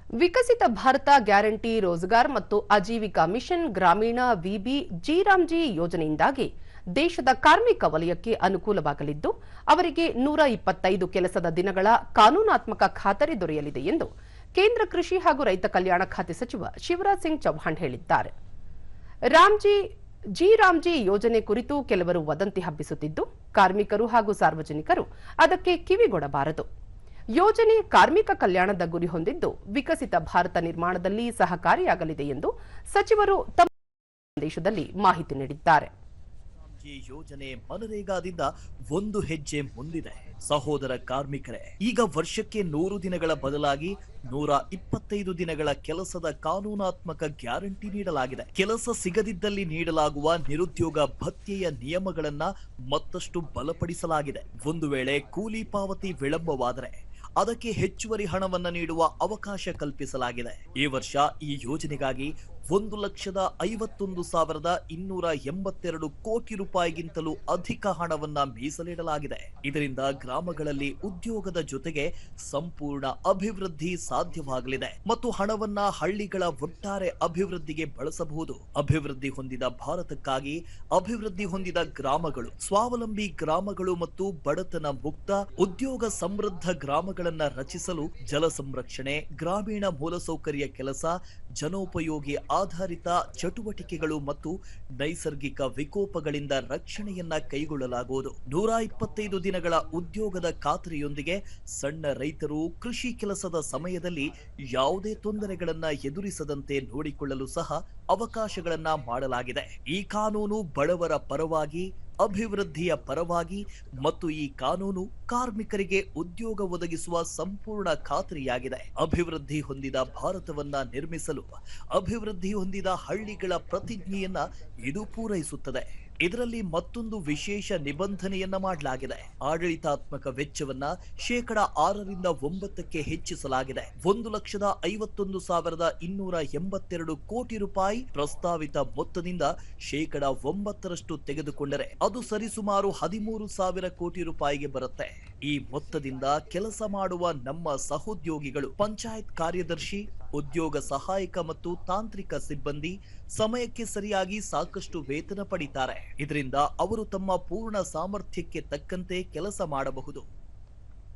ವಿಕಸಿತ Bharat guarantee Rozgar ಮತ್ತು Aajeevika mission ಗ್ರಾಮೀಣ VB G ಯೋಜನೆಯಿಂದಾಗಿ ದೇಶದ ಕಾರ್ಮಿಕ ವಲಯಕ್ಕೆ ಅನುಕೂಲವಾಗಲಿದ್ದು ಅವರಿಗೆ 125 ಕೆಲಸದ ದಿನಗಳ ಕಾನೂನಾತ್ಮಕ ಖಾತರಿ ದೊರೆಯಲಿದೆ ಎಂದು ಕೇಂದ್ರ ಕೃಷಿ ಹಾಗೂ ರೈತ ಕಲ್ಯಾಣ ಖಾತೆ ಸಚಿವ ಶಿವರಾಜ್ ಸಿಂಗ್ ಚೌಹಾಣ್ ಹೇಳಿದ್ದಾರೆ. ರಾಮ್ಜಿ ಯೋಜನೆ ಕುರಿತು ಕೆಲವರು ವದಂತಿ ಹಬ್ಬಿಸುತ್ತಿದ್ದು ಕಾರ್ಮಿಕರು ಹಾಗೂ ಸಾರ್ವಜನಿಕರು ಅದಕ್ಕೆ ಕಿವಿಗೊಡಬಾರದು. ಯೋಜನೆ ಕಾರ್ಮಿಕ ಕಲ್ಯಾಣದ ಗುರಿ ಹೊಂದಿದ್ದು ವಿಕಸಿತ ಭಾರತ ನಿರ್ಮಾಣದಲ್ಲಿ ಸಹಕಾರಿಯಾಗಲಿದೆ ಎಂದು ಸಚಿವರು ತಮ್ಮ ಸಂದೇಶದಲ್ಲಿ ಮಾಹಿತಿ ನೀಡಿದ್ದಾರೆ. ಈ ಯೋಜನೆ ಮನರೇಗಾದಿಂದ ಒಂದು ಹೆಜ್ಜೆ ಮುಂದಿದೆ. ಸಹೋದರ ಕಾರ್ಮಿಕರೇ, ಈಗ ವರ್ಷಕ್ಕೆ 100 ದಿನಗಳ ಬದಲಾಗಿ 125 ದಿನಗಳ ಕೆಲಸದ ಕಾನೂನಾತ್ಮಕ ಗ್ಯಾರಂಟಿ ನೀಡಲಾಗಿದೆ. ಕೆಲಸ ಸಿಗದಿದ್ದಲ್ಲಿ ನೀಡಲಾಗುವ ನಿರುದ್ಯೋಗ ಭತ್ಯೆಯ ನಿಯಮಗಳನ್ನ ಮತ್ತಷ್ಟು ಬಲಪಡಿಸಲಾಗಿದೆ. ಒಂದು ವೇಳೆ ಕೂಲಿ ಪಾವತಿ ವಿಳಂಬವಾದರೆ ಅದಕ್ಕೆ ಹೆಚ್ಚುವರಿ ಹಣವನ್ನು ನೀಡುವ ಅವಕಾಶ ಕಲ್ಪಿಸಲಾಗಿದೆ. ಈ ವರ್ಷ ಈ ಯೋಜನೆಗಾಗಿ 1,51,282 ಕೋಟಿ ರೂಪಾಯಿಗಿಂತಲೂ ಅಧಿಕ ಹಣವನ್ನ ಮೀಸಲಿಡಲಾಗಿದೆ. ಇದರಿಂದ ಗ್ರಾಮಗಳಲ್ಲಿ ಉದ್ಯೋಗದ ಜೊತೆಗೆ ಸಂಪೂರ್ಣ ಅಭಿವೃದ್ಧಿ ಸಾಧ್ಯವಾಗಲಿದೆ ಮತ್ತು ಹಣವನ್ನ ಹಳ್ಳಿಗಳ ಒಟ್ಟಾರೆ ಅಭಿವೃದ್ಧಿಗೆ ಬಳಸಬಹುದು. ಅಭಿವೃದ್ಧಿ ಹೊಂದಿದ ಭಾರತಕ್ಕಾಗಿ ಅಭಿವೃದ್ಧಿ ಹೊಂದಿದ ಗ್ರಾಮಗಳು, ಸ್ವಾವಲಂಬಿ ಗ್ರಾಮಗಳು ಮತ್ತು ಬಡತನ ಮುಕ್ತ ಉದ್ಯೋಗ ಸಮೃದ್ಧ ಗ್ರಾಮಗಳನ್ನ ರಚಿಸಲು ಜಲ ಸಂರಕ್ಷಣೆ, ಗ್ರಾಮೀಣ ಮೂಲಸೌಕರ್ಯ ಕೆಲಸ, ಜನೋಪಯೋಗಿ ಆಧಾರಿತ ಚಟುವಟಿಕೆಗಳು ಮತ್ತು ನೈಸರ್ಗಿಕ ವಿಕೋಪಗಳಿಂದ ರಕ್ಷಣೆಯನ್ನ ಕೈಗೊಳ್ಳಲಾಗುವುದು. 125 ದಿನಗಳ ಉದ್ಯೋಗದ ಖಾತ್ರಿಯೊಂದಿಗೆ ಸಣ್ಣ ರೈತರು ಕೃಷಿ ಕೆಲಸದ ಸಮಯದಲ್ಲಿ ಯಾವುದೇ ತೊಂದರೆಗಳನ್ನ ಎದುರಿಸದಂತೆ ನೋಡಿಕೊಳ್ಳಲು ಸಹ ಅವಕಾಶಗಳನ್ನ ಮಾಡಲಾಗಿದೆ. ಈ ಕಾನೂನು ಬಡವರ ಪರವಾಗಿ, ಅಭಿವೃದ್ಧಿಯ ಪರವಾಗಿ ಮತ್ತು ಈ ಕಾನೂನು ಕಾರ್ಮಿಕರಿಗೆ ಉದ್ಯೋಗ ಒದಗಿಸುವ ಸಂಪೂರ್ಣ ಖಾತ್ರಿಯಾಗಿದೆ. ಅಭಿವೃದ್ಧಿ ಹೊಂದಿದ ಭಾರತವನ್ನ ನಿರ್ಮಿಸಲು ಅಭಿವೃದ್ಧಿ ಹೊಂದಿದ ಹಳ್ಳಿಗಳ ಪ್ರತಿಜ್ಞೆಯನ್ನ ಇದು ಪೂರೈಸುತ್ತದೆ. ಇದರಲ್ಲಿ ಮತ್ತೊಂದು ವಿಶೇಷ ನಿಬಂಧನೆಯನ್ನ ಮಾಡಲಾಗಿದೆ. ಆಡಳಿತಾತ್ಮಕ ವೆಚ್ಚವನ್ನ 6% 9% ಹೆಚ್ಚಿಸಲಾಗಿದೆ. 1,51,282 ಕೋಟಿ ರೂಪಾಯಿ ಪ್ರಸ್ತಾವಿತ ಮೊತ್ತದಿಂದ 9% ತೆಗೆದುಕೊಂಡರೆ ಅದು ಸರಿಸುಮಾರು 13,000 ಕೋಟಿ ರೂಪಾಯಿಗೆ ಬರುತ್ತೆ. ಈ ಮೊತ್ತದಿಂದ ಕೆಲಸ ಮಾಡುವ ನಮ್ಮ ಸಹೋದ್ಯೋಗಿಗಳು, ಪಂಚಾಯತ್ ಕಾರ್ಯದರ್ಶಿ, ಉದ್ಯೋಗ ಸಹಾಯಕ ಮತ್ತು ತಾಂತ್ರಿಕ ಸಿಬ್ಬಂದಿ ಸಮಯಕ್ಕೆ ಸರಿಯಾಗಿ ಸಾಕಷ್ಟು ವೇತನ ಪಡಿತಾರೆ. ಇದರಿಂದ ಅವರು ತಮ್ಮ ಪೂರ್ಣ ಸಾಮರ್ಥ್ಯಕ್ಕೆ ತಕ್ಕಂತೆ ಕೆಲಸ ಮಾಡಬಹುದು.